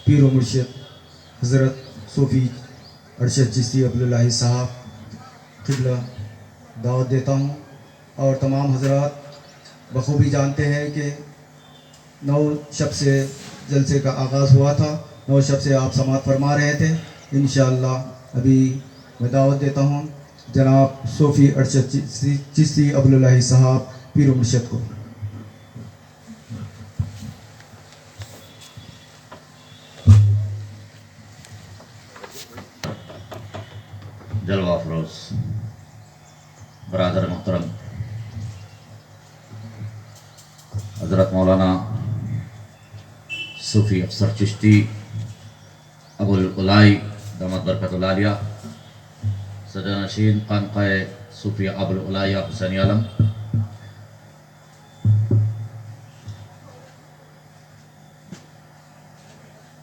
پیر و مرشد حضرت صوفی ارشد چشتی عبداللہ صاحب قبلہ دعوت دیتا ہوں، اور تمام حضرات بخوبی جانتے ہیں کہ 9 شب سے جلسے کا آغاز ہوا تھا، 9 شب سے آپ سماعت فرما رہے تھے۔ انشاءاللہ ابھی میں دعوت دیتا ہوں جناب صوفی ارشد چشتی عبداللہ صاحب پیر و مرشد کو۔ جلوہ افروز برادر محترم حضرت مولانا صوفی افسر چشتی ابو العلائی دامت برکت العالیہ، صدر نشین خانقاہ صوفیہ ابو العلائی حسینی عالم،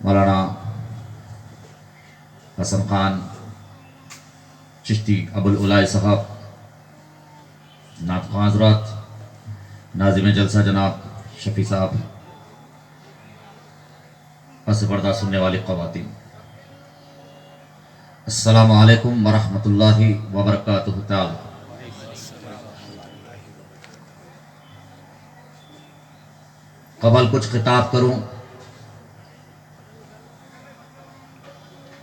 مولانا حسن خان چشتی ابو العلائی صاحب، نعت خواں حضرات، ناظم جلسہ جناب شفیع صاحب، پس پردہ سننے والی خواتین، السلام علیکم ورحمۃ اللہ وبرکاتہ تعالی۔ قبل کچھ خطاب کروں،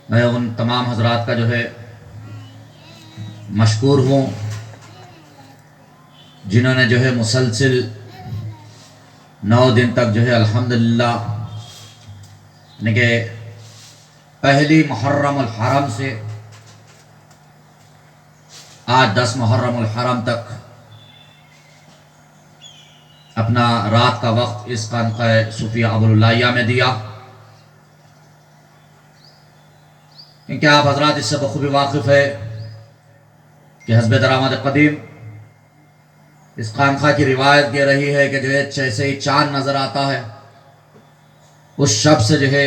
میں ان تمام حضرات کا جو ہے مشکور ہوں جنہوں نے جو ہے مسلسل 9 دن تک جو ہے الحمدللہ یعنی کہ پہلی محرم الحرم سے آج 10 محرم الحرم تک اپنا رات کا وقت اس خانقاہ صوفیہ ابو العلائیہ میں دیا، کیونکہ آپ حضرات اس سے بخوبی واقف ہے کہ حسب درآمد قدیم اس خانقاہ کی روایت یہ رہی ہے کہ جو ہے جیسے ہی چاند نظر آتا ہے اس شب سے جو ہے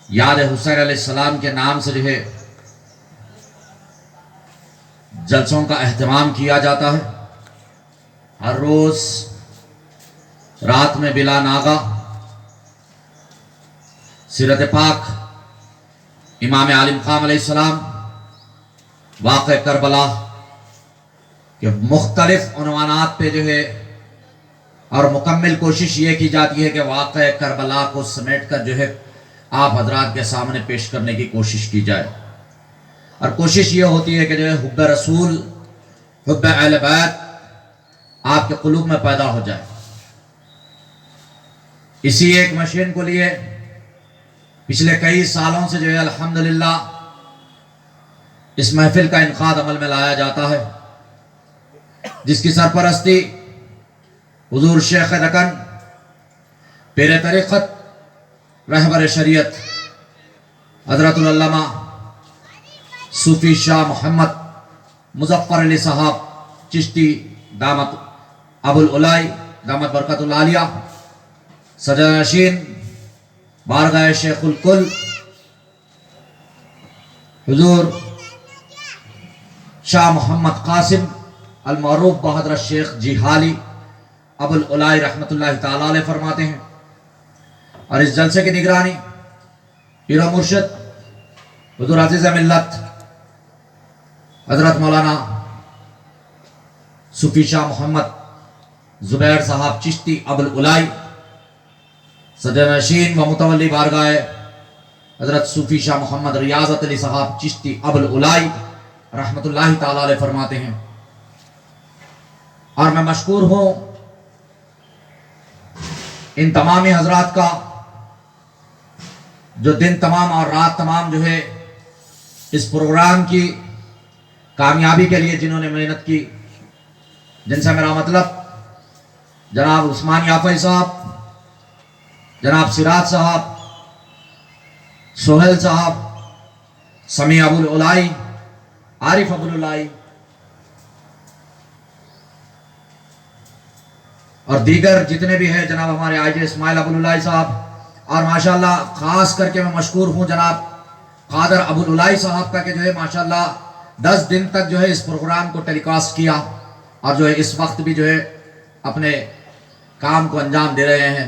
یاد حسین علیہ السلام کے نام سے جو ہے جلسوں کا اہتمام کیا جاتا ہے۔ ہر روز رات میں بلا ناغہ سیرت پاک امام علی مقام علیہ السلام، واقع کربلا کہ مختلف عنوانات پہ جو ہے اور مکمل کوشش یہ کی جاتی ہے کہ واقع کربلا کو سمیٹ کر جو ہے آپ حضرات کے سامنے پیش کرنے کی کوشش کی جائے، اور کوشش یہ ہوتی ہے کہ جو ہے حب رسول، حب اہل بیت آپ کے قلوب میں پیدا ہو جائے۔ اسی ایک مشین کو لیے پچھلے کئی سالوں سے جو ہے الحمدللہ اس محفل کا انعقاد عمل میں لایا جاتا ہے، جس کی سرپرستی حضور شیخ رکن پیر طریقت رہبر شریعت حضرت العلامہ صوفی شاہ محمد مظفر علی صاحب چشتی دامت ابو العلائی دامت برکت العالیہ، صدر نشین بارگاہ شیخ الکل حضور شاہ محمد قاسم المعروف بہادر شیخ جیحالی ابو العلائی رحمۃ اللہ تعالی علیہ فرماتے ہیں، اور اس جلسے کی نگرانی پیر و مرشد حضور عزیز ملت حضرت مولانا صوفی شاہ محمد زبیر صاحب چشتی ابو العلائی، صدر نشین و متولی بارگاہ حضرت صوفی شاہ محمد ریاضت علی صاحب چشتی ابو العلائی رحمۃ اللہ تعالی علیہ فرماتے ہیں، اور میں مشکور ہوں ان تمامی حضرات کا جو دن تمام اور رات تمام جو ہے اس پروگرام کی کامیابی کے لیے جنہوں نے محنت کی، جن سے میرا مطلب جناب عثمان یافعی صاحب، جناب سراج صاحب، سہیل صاحب، سمیع ابو العلائی، عارف ابو العلائی اور دیگر جتنے بھی ہیں، جناب ہمارے آئی جے اسماعیل ابو العلائی صاحب، اور ماشاءاللہ خاص کر کے میں مشکور ہوں جناب قادر ابو العلائی صاحب کا کہ جو ہے ماشاءاللہ 10 دن تک جو ہے اس پروگرام کو ٹیلی کاسٹ کیا، اور جو ہے اس وقت بھی جو ہے اپنے کام کو انجام دے رہے ہیں۔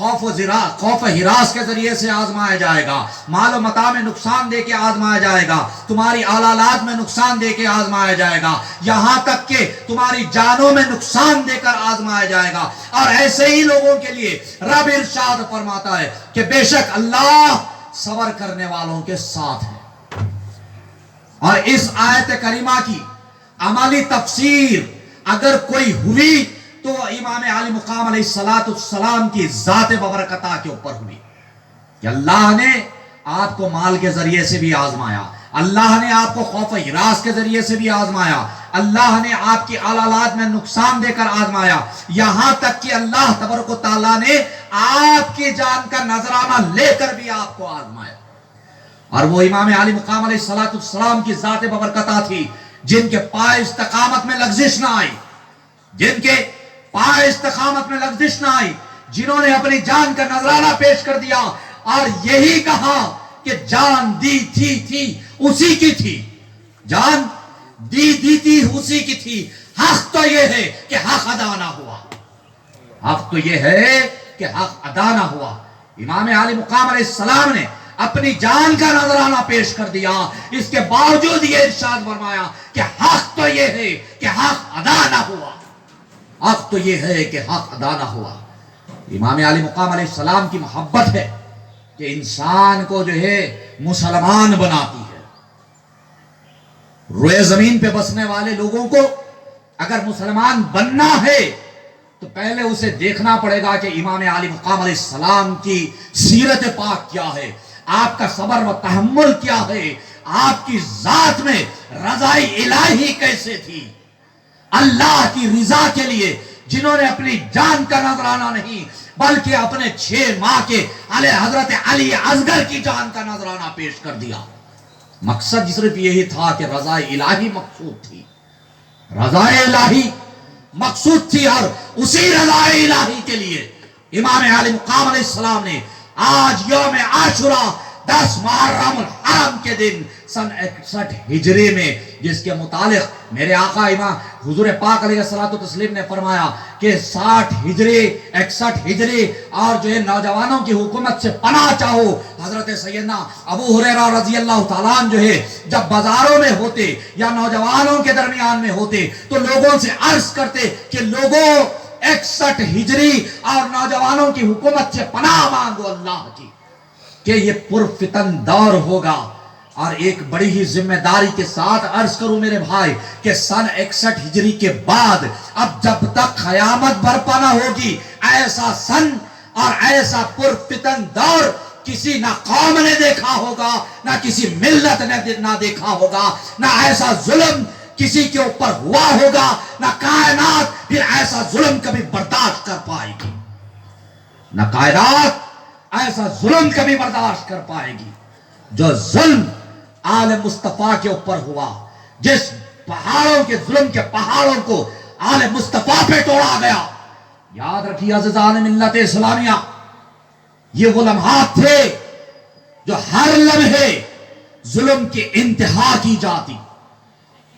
خوف ہراس کے ذریعے سے آزمایا جائے گا، مال و متاع میں نقصان دے کے آزمایا جائے گا، تمہاری آلات میں نقصان دے کے آزمایا جائے گا، یہاں تک کہ تمہاری جانوں میں نقصان دے کر آزمایا جائے گا۔ اور ایسے ہی لوگوں کے لیے رب ارشاد فرماتا ہے کہ بے شک اللہ صبر کرنے والوں کے ساتھ ہے۔ اور اس آیت کریمہ کی عملی تفسیر اگر کوئی ہوئی تو امام علی مقام علیہ السلام کی ذات ببرکتہ کے اوپر ہوئی کہ اللہ نے آپ کو مال کے ذریعے سے بھی آزمایا، اللہ نے آپ کو خوف ہراس کے ذریعے سے بھی آزمایا، اللہ نے آپ کی آلات میں نقصان دے کر آزمایا، یہاں تک کہ اللہ تبارک و تعالیٰ نے آپ کی جان کا نذرانہ لے کر بھی آپ کو آزمایا۔ اور وہ امام علی مقام علیہ السلام کی ذات ببرکتہ تھی جن کے پائے استقامت میں لغزش نہ آئی، جن کے پائے استقامت میں لغزش نہ آئی، جنہوں نے اپنی جان کا نذرانہ پیش کر دیا اور یہی کہا کہ جان دی تھی اسی کی تھی، جان دی تھی اسی کی تھی، حق تو یہ ہے کہ حق ادا نہ ہوا، حق تو یہ ہے کہ حق ادا نہ ہوا۔ امام علی مقام علیہ السلام نے اپنی جان کا نذرانہ پیش کر دیا، اس کے باوجود یہ ارشاد فرمایا کہ حق تو یہ ہے کہ حق ادا نہ ہوا، حق تو یہ ہے کہ حق ادا نہ ہوا۔ امام علی مقام علیہ السلام کی محبت ہے کہ انسان کو جو ہے مسلمان بناتی ہے۔ روئے زمین پہ بسنے والے لوگوں کو اگر مسلمان بننا ہے تو پہلے اسے دیکھنا پڑے گا کہ امام علی مقام علیہ السلام کی سیرت پاک کیا ہے، آپ کا صبر و تحمل کیا ہے، آپ کی ذات میں رضائے الہی کیسے تھی۔ اللہ کی رضا کے لیے جنہوں نے اپنی جان کا نذرانہ نہیں بلکہ اپنے 6 ماہ کے حضرت علی اصغر کی جان کا نذرانہ پیش کر دیا، مقصد صرف یہی تھا کہ رضائے الہی مقصود تھی، رضائے الہی مقصود تھی۔ اور اسی رضائے الہی کے لیے امام علی مقام علیہ السلام نے آج یوم عاشوراء 10 محرم الحرام کے دن سن 61 ہجری میں، جس کے متعلق میرے آقا امام حضور پاک علیہ الصلوۃ والتسلیم نے فرمایا کہ 60 ہجری 61 ہجری اور جو ہے نوجوانوں کی حکومت سے پناہ چاہو۔ حضرت سیدنا ابو ہریرہ رضی اللہ تعالیٰ عنہ جو ہے جب بازاروں میں ہوتے یا نوجوانوں کے درمیان میں ہوتے تو لوگوں سے عرض کرتے کہ لوگوں 61 ہجری اور نوجوانوں کی حکومت سے پناہ مانگو اللہ کی کہ یہ پرفتن دور ہوگا۔ اور ایک بڑی ہی ذمہ داری کے ساتھ عرض کروں میرے بھائی کہ سن 61 ہجری کے بعد اب جب تک قیامت برپا نہ ہوگی ایسا سن اور ایسا پرفتن دور کسی نہ قوم نے دیکھا ہوگا، نہ کسی ملت نے نہ دیکھا ہوگا، نہ ایسا ظلم کسی کے اوپر ہوا ہوگا، نہ کائنات پھر ایسا ظلم کبھی برداشت کر پائے گی، نہ کائنات ایسا ظلم کبھی برداشت کر پائے گی۔ جو ظلم آل مصطفیٰ کے اوپر ہوا، جس پہاڑوں کے ظلم کے پہاڑوں کو آل مصطفیٰ پہ توڑا گیا، یاد رکھیے عزیزان ملت اسلامیہ، یہ وہ لمحات تھے جو ہر لمحے ظلم کی انتہا کی جاتی،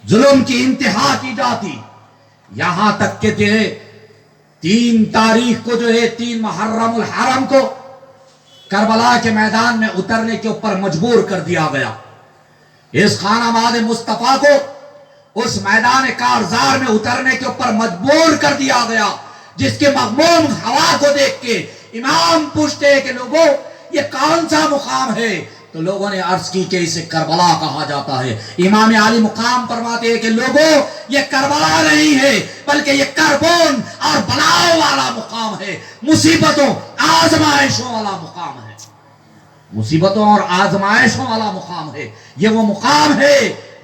ظلم کی انتہا کی جاتی، یہاں تک کہ جو ہے 3 تاریخ کو جو ہے 3 محرم الحرم کو کربلا کے میدان میں اترنے کے اوپر مجبور کر دیا گیا۔ اس خانہ ماد مصطفیٰ کو اس میدان کارزار میں اترنے کے اوپر مجبور کر دیا گیا، جس کے مغموم ہوا کو دیکھ کے امام پوچھتے ہیں کہ لوگوں یہ کون سا مقام ہے؟ تو لوگوں نے عرض کی کہ اسے کربلا کہا جاتا ہے۔ امام علی مقام فرماتے ہیں کہ لوگوں یہ کربلا نہیں ہے بلکہ یہ کربون اور بلاؤ والا مقام ہے، مصیبتوں آزمائشوں والا مقام ہے، مصیبتوں اور آزمائشوں والا مقام ہے۔ یہ وہ مقام ہے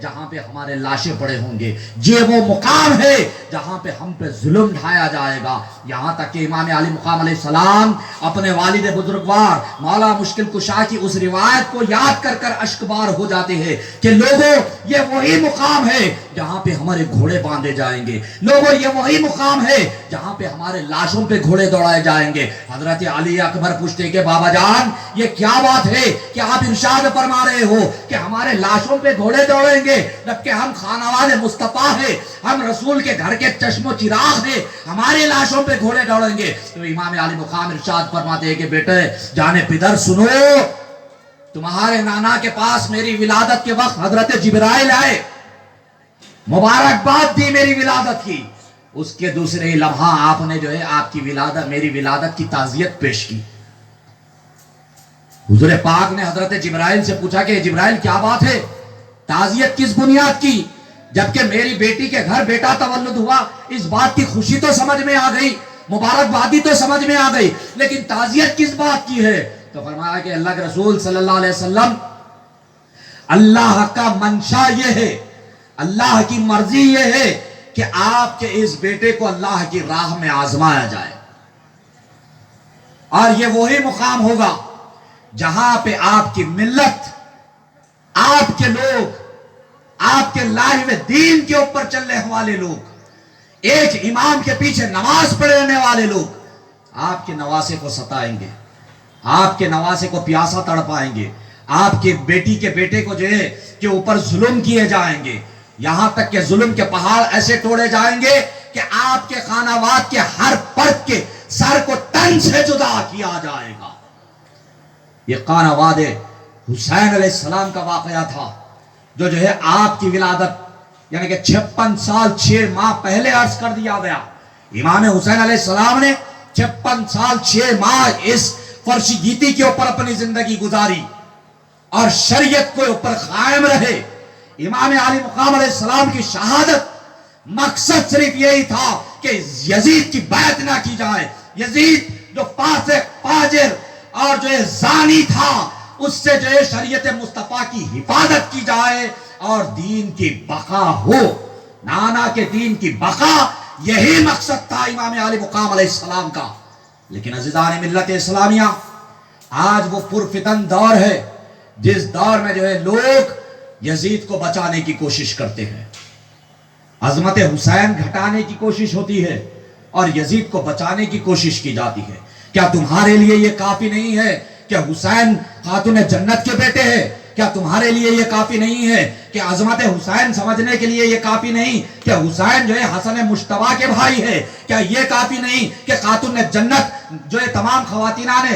جہاں پہ ہمارے لاشیں پڑے ہوں گے، یہ وہ مقام ہے جہاں پہ ہم پہ ظلم ڈھایا جائے گا۔ یہاں تک کہ امام علی مقام علیہ السلام اپنے والد بزرگوار مولا مشکل کشا کی اس روایت کو یاد کر کر اشکبار ہو جاتے ہیں کہ لوگوں یہ وہی مقام ہے جہاں پہ ہمارے گھوڑے باندھے جائیں گے، لوگوں یہ وہی مقام ہے جہاں پہ ہمارے لاشوں پہ گھوڑے دوڑائے جائیں گے۔ حضرت علی اکبر پوچھتے کہ بابا جان یہ کیا بات ہے کہ آپ ارشاد فرما رہے ہو کہ ہمارے لاشوں پہ گھوڑے دوڑیں گے، جبکہ ہم خانواد مصطفیٰ ہیں، ہم رسول کے گھر کے چشم و چراغ ہیں، ہمارے لاشوں پہ گھوڑے دوڑیں گے؟ تو امام علی مقام ارشاد ارشاد فرماتے ہیں کہ بیٹے جانے پدر سنو، تمہارے نانا کے پاس میری ولادت کے وقت حضرت جبرائیل آئے، مبارکباد دی میری ولادت کی، اس کے دوسرے لمحہ آپ نے جو ہے آپ کی ولادت، میری ولادت کی تعزیت پیش کی۔ حضور پاک نے حضرت جبرائیل سے پوچھا کہ جبرائیل کیا بات ہے، تعزیت کس بنیاد کی؟ جبکہ میری بیٹی کے گھر بیٹا تولد ہوا، اس بات کی خوشی تو سمجھ میں آ گئی، مبارکبادی تو سمجھ میں آ گئی، لیکن تعزیت کس بات کی ہے؟ تو فرمایا کہ اللہ کے رسول صلی اللہ علیہ وسلم، اللہ کا منشا یہ ہے، اللہ کی مرضی یہ ہے کہ آپ کے اس بیٹے کو اللہ کی راہ میں آزمایا جائے، اور یہ وہی مقام ہوگا جہاں پہ آپ کی ملت، آپ کے لوگ، آپ کے لائے ہوئے دین کے اوپر چلنے والے لوگ، ایک امام کے پیچھے نماز پڑھنے والے لوگ آپ کے نواسے کو ستائیں گے، آپ کے نواسے کو پیاسا تڑپائیں گے، آپ کے بیٹی کے بیٹے کو جو ہے کہ اوپر ظلم کیے جائیں گے، یہاں تک کہ ظلم کے پہاڑ ایسے توڑے جائیں گے کہ آپ کے خانوات کے ہر فرد کے سر کو تن سے جدا کیا جائے گا۔ یہ خانواد حسین علیہ السلام کا واقعہ تھا، جو ہے آپ کی ولادت یعنی کہ 56 سال 6 ماہ پہلے عرض کر دیا گیا۔ امام حسین علیہ السلام نے 56 سال 6 ماہ اس فرش گیتی کے اوپر اپنی زندگی گزاری اور شریعت کو اوپر قائم رہے۔ امام علی مقام علیہ السلام کی شہادت مقصد صرف یہی تھا کہ یزید کی بیعت نہ کی جائے، یزید جو فاسق فاجر اور جو زانی تھا، اس سے جو ہے شریعت مصطفیٰ کی حفاظت کی جائے اور دین کی بقا ہو، نانا کے دین کی بقا، یہی مقصد تھا امام علی مقام علیہ السلام کا۔ لیکن عزیزان ملت اسلامیہ، آج وہ پرفتن دور ہے جس دور میں جو ہے لوگ یزید کو بچانے کی کوشش کرتے ہیں، عظمت حسین گھٹانے کی کوشش ہوتی ہے اور یزید کو بچانے کی کوشش کی جاتی ہے۔ کیا تمہارے لیے یہ کافی نہیں ہے کہ حسین خاتون جنت کے بیٹے ہیں؟ کیا تمہارے لیے یہ کافی نہیں ہے کہ عظمت حسین سمجھنے کے لیے یہ کافی نہیں کہ حسین جو ہے حسن مجتبیٰ کے بھائی ہے؟ کیا یہ کافی نہیں کہ خاتون جنت جو ہے تمام خواتینان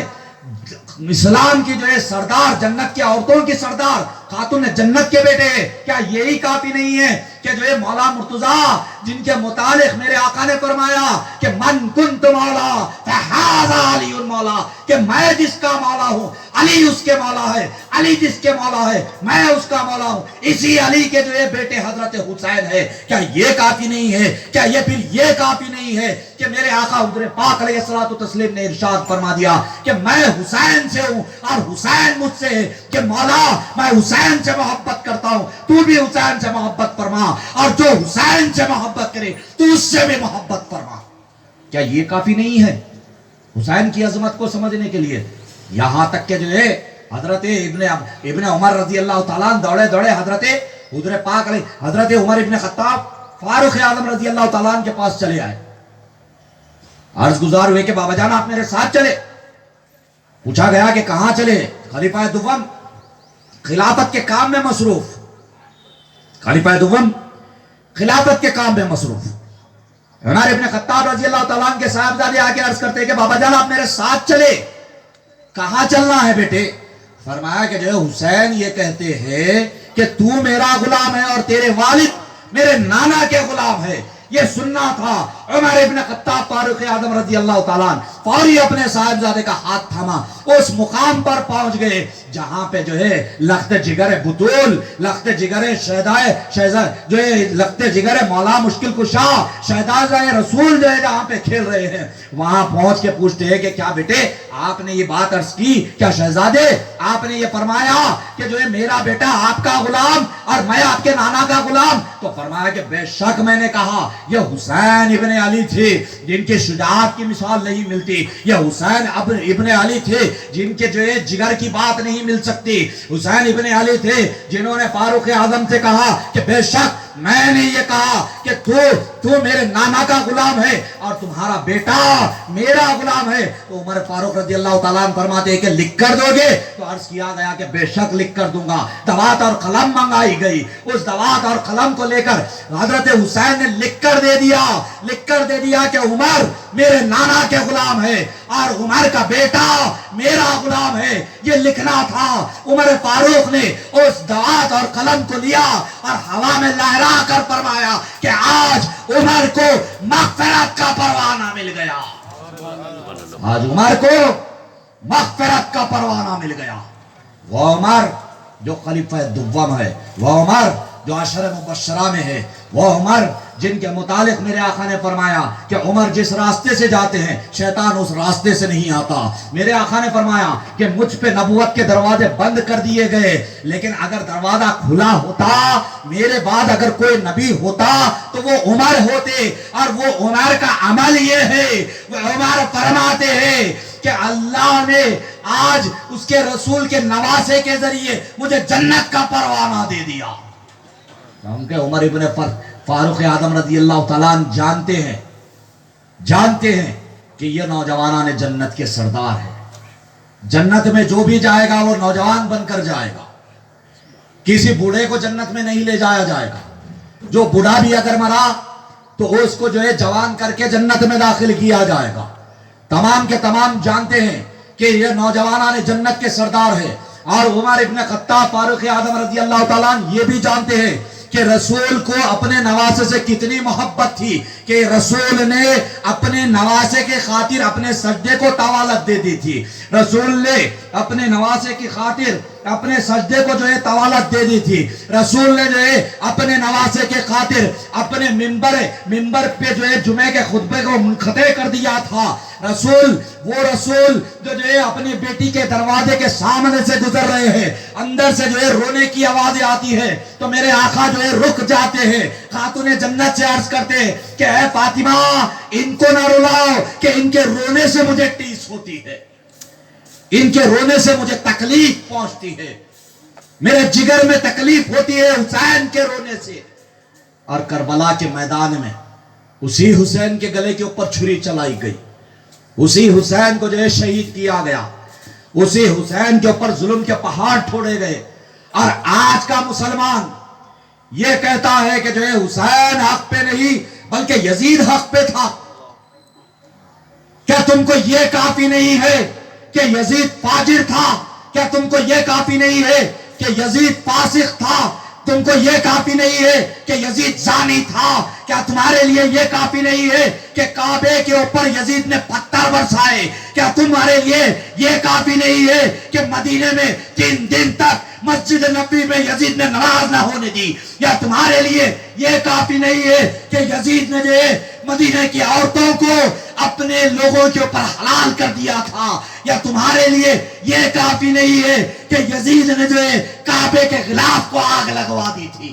اسلام کی جو ہے سردار، جنت کی عورتوں کی سردار خاتون جنت کے بیٹے ہیں؟ کیا یہی کافی نہیں ہے کہ جو ہے مولا مرتضیٰ، جن کے متعلق میرے آقا نے فرمایا کہ من کنت مولا فہذا علی مولا، کہ میں جس کا مولا ہوں علی اس کے مولا ہے، علی جس کے مولا ہے میں اس کا مولا ہوں، اسی علی کے جو ہے بیٹے حضرت حسین ہے۔ کیا یہ کافی نہیں ہے؟ کیا یہ پھر یہ کافی نہیں ہے کہ میرے آقا حضور پاک علیہ الصلوۃ والتسلیم نے ارشاد فرما دیا کہ میں حسین سے ہوں اور حسین مجھ سے ہے، کہ مولا میں حسین سے محبت کرتا ہوں، تو بھی حسین سے محبت فرما، اور جو حسین سے محبت کرے تو اس سے بھی محبت فرما۔ کیا یہ کافی نہیں ہے حسین کی عظمت کو سمجھنے کے لیے؟ یہاں تک کہ جو ہے حضرت ابن عمر رضی اللہ تعالیٰ دوڑے دوڑے حضرت پاک علیہ حضرت عمر ابن خطاب فاروق اعظم رضی اللہ تعالیٰ کے پاس چلے آئے، عرض گزار ہوئے کہ بابا جان آپ میرے ساتھ چلے۔ پوچھا گیا کہ کہاں چلے؟ خلیفہ دوم خلافت کے کام میں مصروف، خلیفہ دوم خلافت کے کام میں مصروف۔ عمر ابن خطاب رضی اللہ تعالیٰ عنہ کے صاحبزادے آ کے عرض کرتے ہیں کہ بابا جان آپ میرے ساتھ چلے، کہاں چلنا ہے بیٹے؟ فرمایا کہ جو ہے حسین یہ کہتے ہیں کہ تو میرا غلام ہے اور تیرے والد میرے نانا کے غلام ہے۔ یہ سننا تھا۔ عمر ابن خطاب فاروق اعظم رضی اللہ تعالیٰ عنہ فوری اپنے صاحبزادے کا ہاتھ تھاما، اس مقام پر پہنچ گئے جہاں پہ جو ہے لخت جگر بطول، لخت جگر جو ہے لخت جگر مولا مشکل کشا شہزادہ رسول جو ہے جہاں پہ کھیل رہے ہیں، وہاں پہنچ کے پوچھتے ہیں کہ کیا بیٹے آپ نے یہ بات عرض کی؟ کیا شہزادے آپ نے یہ فرمایا کہ جو ہے میرا بیٹا آپ کا غلام اور میں آپ کے نانا کا غلام؟ تو فرمایا کہ بے شک میں نے کہا یہ حسین ابن علی تھے جن کے شجاعت کی مثال نہیں ملتی، یہ حسین ابن علی تھے جن کے جو ہے جگر کی بات نہیں مل سکتی، حسین ابن علی تھے جنہوں نے فاروق اعظم سے کہا کہ بے شک میں نے یہ کہا کہ تو میرے نانا کا غلام ہے اور تمہارا بیٹا میرا غلام ہے۔ تو عمر فاروق رضی اللہ تعالیٰ عنہ فرماتے ہیں کہ لکھ کر دو گے؟ تو عرض کیا گیا کہ بے شک لکھ کر دوں گا۔ دوات اور قلم منگائی گئی، اس دوات اور قلم کو لے کر حضرت حسین نے لکھ کر دے دیا کہ عمر میرے نانا کے غلام ہے اور عمر کا بیٹا میرا غلام ہے، یہ لکھنا تھا۔ عمر فاروق نے اس دوات اور قلم کو لیا اور ہوا میں لہرا کر فرمایا کہ آج عمر کو مغفرت کا پروانہ مل گیا، آج عمر کو مغفرت کا پروانہ مل گیا۔ وہ عمر جو خلیفہ دوم ہے، وہ عمر جو عشر مبشرہ میں ہے، وہ عمر جن کے متعلق میرے آقا نے فرمایا کہ عمر جس راستے سے جاتے ہیں شیطان اس راستے سے نہیں آتا۔ میرے آقا نے فرمایا کہ مجھ پہ نبوت کے دروازے بند کر دیے گئے، لیکن اگر دروازہ کھلا ہوتا، میرے بعد اگر کوئی نبی ہوتا تو وہ عمر ہوتے، اور وہ عمر کا عمل یہ ہے، وہ عمر فرماتے ہیں کہ اللہ نے آج اس کے رسول کے نواسے کے ذریعے مجھے جنت کا پروانہ دے دیا۔ کیونکہ عمر ابن فاروق اعظم رضی اللہ تعالیٰ جانتے ہیں کہ یہ نوجوانان جنت کے سردار ہیں، جنت میں جو بھی جائے گا وہ نوجوان بن کر جائے گا، کسی بوڑھے کو جنت میں نہیں لے جایا جائے گا، جو بوڑھا بھی اگر مرا تو اس کو جو ہے جوان کر کے جنت میں داخل کیا جائے گا۔ تمام کے تمام جانتے ہیں کہ یہ نوجوانان جنت کے سردار ہیں، اور عمر ابن خطاب فاروق اعظم رضی اللہ تعالیٰ یہ بھی جانتے ہیں کہ رسول کو اپنے نواسے سے کتنی محبت تھی کہ رسول نے اپنے نواسے کے خاطر اپنے سجدے کو طوالت دے دی تھی، رسول نے اپنے نواسے کی خاطر اپنے سجدے کو جو ہے طوالت دے دی تھی، رسول نے جو ہے اپنے نواسے کے خاطر اپنے ممبر پہ جو ہے جمعے کے خطبے کو منقطع کر دیا تھا۔ وہ رسول جو ہے اپنی بیٹی کے دروازے کے سامنے سے گزر رہے ہیں، اندر سے جو ہے رونے کی آوازیں آتی ہے تو میرے آقا جو ہے رک جاتے ہیں، خاتون جنت سے عرض کرتے ہیں کہ اے فاطمہ ان کو نہ رلاؤ کہ ان کے رونے سے مجھے ٹیس ہوتی ہے، ان کے رونے سے مجھے تکلیف پہنچتی ہے، میرے جگر میں تکلیف ہوتی ہے حسین کے رونے سے۔ اور کربلا کے میدان میں اسی حسین کے گلے کے اوپر چھری چلائی گئی، اسی حسین کو جو ہے شہید کیا گیا، اسی حسین کے اوپر ظلم کے پہاڑ ٹھوڑے گئے، اور آج کا مسلمان یہ کہتا ہے کہ جو ہے حسین حق پہ نہیں بلکہ یزید حق پہ تھا۔ کیا تم کو یہ کافی نہیں ہے کہ یزید فاجر تھا؟ کیا تم کو یہ کافی نہیں ہے کہ یزید فاسق تھا؟ تم کو یہ کافی نہیں ہے کہ یزید زانی تھا؟ کیا تمہارے لیے یہ کافی نہیں ہے کہ کعبے کے اوپر یزید نے پتھر برسائے؟ کیا تمہارے لیے یہ کافی نہیں ہے کہ مدینے میں 3 دن تک مسجد نبی میں یزید نے نماز نہ ہونے دی؟ یا تمہارے لیے یہ کافی نہیں ہے کہ یزید نے جو ہے مدینے کی عورتوں کو اپنے لوگوں کے اوپر حلال کر دیا تھا؟ یا تمہارے لیے یہ کافی نہیں ہے کہ یزید نے جو ہے کعبے کے غلاف کو آگ لگوا دی تھی؟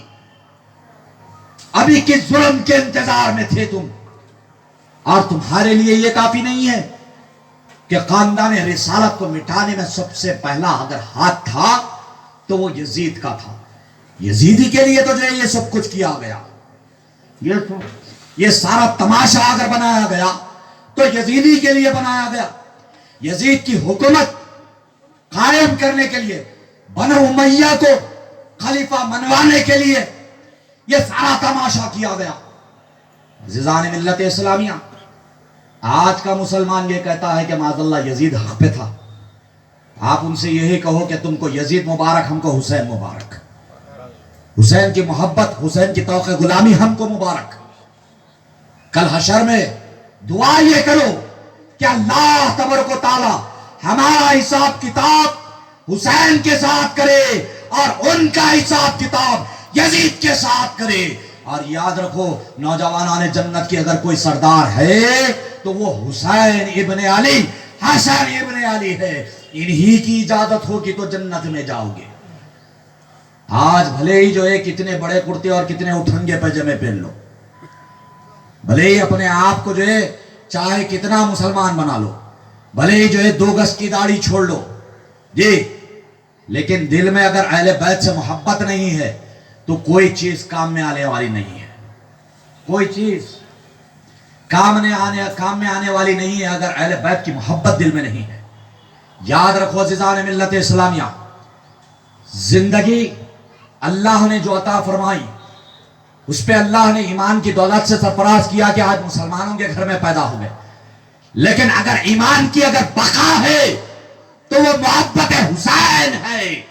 ابھی کس ظلم کے انتظار میں تھے تم؟ اور تمہارے لیے یہ کافی نہیں ہے کہ خاندان رسالت کو مٹانے میں سب سے پہلا اگر ہاتھ تھا تو وہ یزید کا تھا؟ یزیدی کے لیے تو جو ہے یہ سب کچھ کیا گیا، یہ سارا تماشا اگر بنایا گیا تو یزیدی کے لیے بنایا گیا، یزید کی حکومت قائم کرنے کے لیے، بنو امیہ کو خلیفہ منوانے کے لیے یہ سارا تماشا کیا گیا۔ عزیزان ملت اسلامیہ، آج کا مسلمان یہ کہتا ہے کہ معاذ اللہ یزید حق پہ تھا، آپ ان سے یہی کہو کہ تم کو یزید مبارک، ہم کو حسین مبارک، حسین کی محبت، حسین کی توقع غلامی ہم کو مبارک۔ کل حشر میں دعا یہ کرو کہ اللہ تبارک و تعالی ہمارا حساب کتاب حسین کے ساتھ کرے اور ان کا حساب کتاب یزید کے ساتھ کرے۔ اور یاد رکھو نوجوانان جنت کی اگر کوئی سردار ہے تو وہ حسین ابن علی، حسن ابن علی ہے، انہی کی اجازت ہوگی تو جنت میں جاؤ گے۔ آج بھلے ہی جو ہے کتنے بڑے کرتے اور کتنے اٹھنگے پاجامے پہن لو، بھلے ہی اپنے آپ کو جو ہے چاہے کتنا مسلمان بنا لو، بھلے ہی جو ہے 2 گز کی داڑھی چھوڑ لو جی، لیکن دل میں اگر اہل بیت سے محبت نہیں ہے تو کوئی چیز کام میں آنے والی نہیں ہے، کوئی چیز کام میں آنے والی نہیں ہے اگر اہل بیت کی محبت دل میں نہیں ہے۔ یاد رکھو عزیزان ملت اسلامیہ، زندگی اللہ نے جو عطا فرمائی اس پہ اللہ نے ایمان کی دولت سے سرفراز کیا کہ آج مسلمانوں کے گھر میں پیدا ہو گئے، لیکن اگر ایمان کی اگر بقا ہے تو وہ محبت حسین ہے.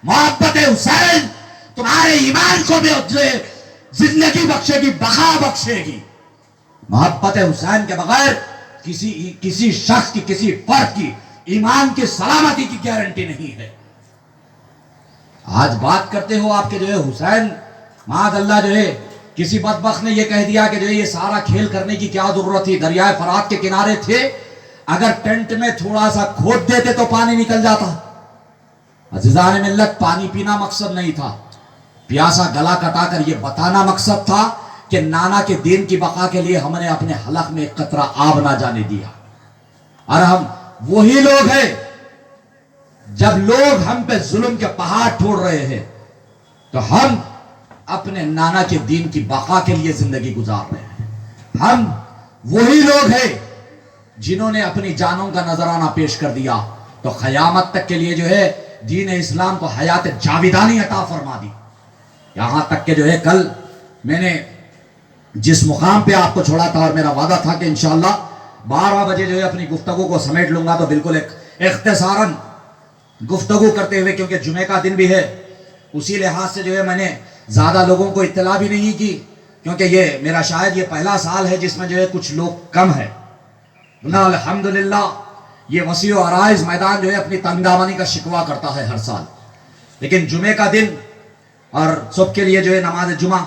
محبت حسین تمہارے ایمان کو بھی زندگی بخشے گی, بقا بخشے گی. محبت حسین کے بغیر کسی شخص کی, کسی فرد کی ایمان کی سلامتی کی گارنٹی نہیں ہے. آج بات کرتے ہو آپ کے جو ہے حسین, معاذ اللہ جو ہے کسی بدبخت نے یہ کہہ دیا کہ جو ہے یہ سارا کھیل کرنے کی کیا ضرورت تھی, دریائے فرات کے کنارے تھے, اگر ٹینٹ میں تھوڑا سا کھود دیتے تو پانی نکل جاتا. عزیزان ملت, پانی پینا مقصد نہیں تھا, پیاسا گلا کٹا کر یہ بتانا مقصد تھا کہ نانا کے دین کی بقا کے لیے ہم نے اپنے حلق میں ایک قطرہ آب نہ جانے دیا. اور ہم وہی لوگ ہیں, جب لوگ ہم پہ ظلم کے پہاڑ ٹوڑ رہے ہیں تو ہم اپنے نانا کے دین کی بقا کے لیے زندگی گزار رہے ہیں. ہم وہی لوگ ہیں جنہوں نے اپنی جانوں کا نذرانہ پیش کر دیا تو قیامت تک کے لیے جو ہے دین اسلام کو حیات جاویدانی عطا فرما دی. یہاں تک کہ جو ہے کل میں نے جس مقام پہ آپ کو چھوڑا تھا اور میرا وعدہ تھا کہ انشاءاللہ 12 بجے جو ہے اپنی گفتگو کو سمیٹ لوں گا, تو بالکل ایک اختصاراً گفتگو کرتے ہوئے, کیونکہ جمعہ کا دن بھی ہے, اسی لحاظ سے جو ہے میں نے زیادہ لوگوں کو اطلاع بھی نہیں کی, کیونکہ یہ میرا شاید یہ پہلا سال ہے جس میں جو ہے کچھ لوگ کم ہے. الحمدللہ یہ وسیع و عرائض میدان جو ہے اپنی تنگ دامانی کا شکوہ کرتا ہے ہر سال, لیکن جمعہ کا دن اور صبح کے لیے جو ہے نماز جمعہ,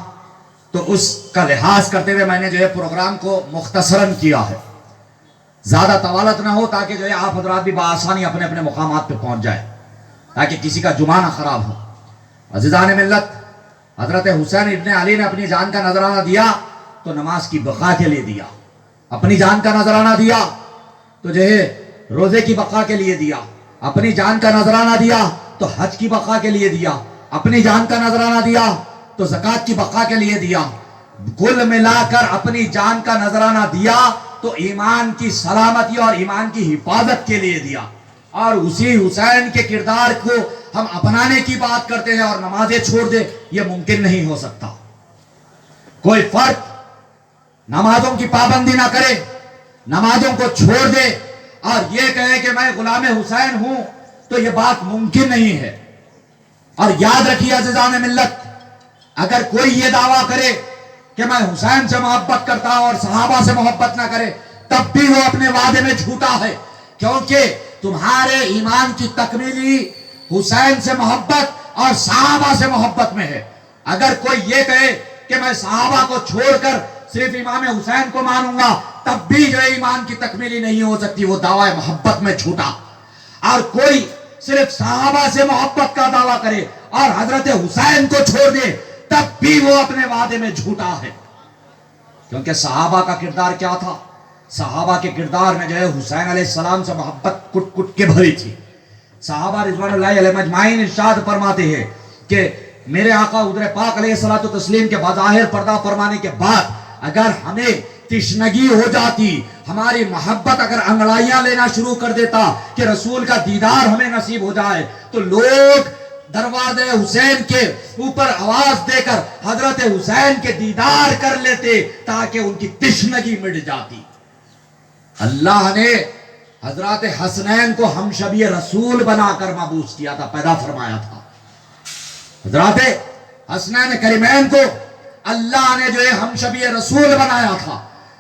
تو اس کا لحاظ کرتے ہوئے میں نے جو ہے پروگرام کو مختصراً کیا ہے, زیادہ طوالت نہ ہو تاکہ جو ہے آپ حضرات بھی بآسانی اپنے اپنے مقامات پہ پہنچ جائے, تاکہ کسی کا جمعہ نہ خراب ہو. عزیزان ملت, حضرت حسین ابن علی نے اپنی جان کا نذرانہ دیا تو نماز کی بقا کے لیے دیا, اپنی جان کا نذرانہ دیا تو جو ہے روزے کی بقا کے لیے دیا, اپنی جان کا نذرانہ دیا تو حج کی بقا کے لیے دیا, اپنی جان کا نذرانہ دیا تو زکوٰۃ کی بقا کے لیے دیا. کل ملا کر اپنی جان کا نذرانہ دیا تو ایمان کی سلامتی اور ایمان کی حفاظت کے لیے دیا. اور اسی حسین کے کردار کو ہم اپنانے کی بات کرتے ہیں اور نمازیں چھوڑ دے, یہ ممکن نہیں ہو سکتا. کوئی فرد نمازوں کی پابندی نہ کرے, نمازوں کو چھوڑ دے اور یہ کہے کہ میں غلام حسین ہوں, تو یہ بات ممکن نہیں ہے. اور یاد رکھیے عزیزان ملت, اگر کوئی یہ دعویٰ کرے کہ میں حسین سے محبت کرتا ہوں اور صحابہ سے محبت نہ کرے, تب بھی وہ اپنے وعدے میں جھوٹا ہے, کیونکہ تمہارے ایمان کی تکمیلی حسین سے محبت اور صحابہ سے محبت میں ہے. اگر کوئی یہ کہے کہ میں صحابہ کو چھوڑ کر صرف امام حسین کو مانوں گا, تب بھی جو ایمان کی تکمیلی نہیں ہو سکتی, وہ دعوی محبت میں جھوٹا. اور کوئی صرف صحابہ سے محبت کا دعویٰ کرے اور حضرت حسین کو چھوڑ دے, تب بھی وہ اپنے وعدے میں جھوٹا ہے. کیونکہ صحابہ کا کردار کیا تھا, صحابہ کے کردار میں جو ہے حسین علیہ السلام سے محبت کٹ کٹ کے بھری تھی. صحابہ رضوان اللہ علیہ مجمعین ارشاد فرماتے ہیں کہ میرے آقا حضور پاک علیہ الصلوۃ والتسلیم کے بظاہر پردہ فرمانے کے بعد اگر ہمیں تشنگی ہو جاتی, ہماری محبت اگر انگڑائیاں لینا شروع کر دیتا کہ رسول کا دیدار ہمیں نصیب ہو جائے, تو لوگ دروازے حسین کے اوپر آواز دے کر حضرت حسین کے دیدار کر لیتے تاکہ ان کی تشنگی مٹ جاتی. اللہ نے حضرت حسنین کو ہم شبیہ رسول بنا کر مبعوث کیا تھا, پیدا فرمایا تھا. حضرت حسنین کریمین کو اللہ نے جو ہے ہم شبیہ رسول بنایا تھا.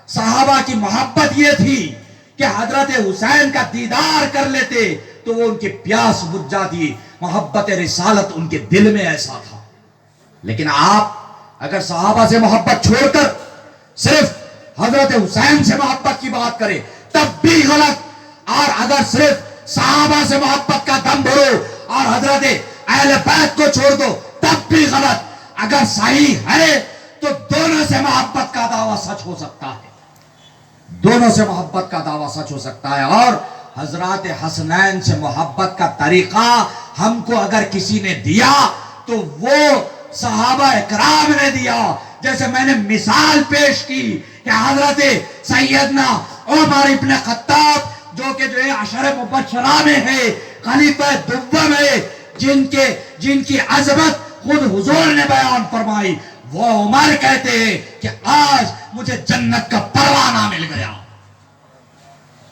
صحابہ کی محبت یہ تھی کہ حضرت حسین کا دیدار کر لیتے تو وہ ان کی پیاس بجھ جاتی, محبت رسالت ان کے دل میں ایسا تھا. لیکن آپ اگر صحابہ سے محبت چھوڑ کر صرف حضرت حسین سے محبت کی بات کرے تب بھی غلط, اور اگر صرف صحابہ سے محبت کا دم بھرو اور حضرت اہل بیت کو چھوڑ دو تب بھی غلط. اگر صحیح ہے تو دونوں سے محبت کا دعویٰ سچ ہو سکتا ہے, دونوں سے محبت کا دعویٰ سچ ہو سکتا ہے. اور حضرات حسنین سے محبت کا طریقہ ہم کو اگر کسی نے دیا تو وہ صحابہ اکرام نے دیا. جیسے میں نے مثال پیش کی کہ حضرت سیدنا عمر ابن خطاب جو کہ جو ہے عشر مبشرہ میں ہے, خلیفہ دوم ہے, جن کی عظمت خود حضور نے بیان فرمائی, وہ عمر کہتے ہیں کہ آج مجھے جنت کا پروانہ مل گیا.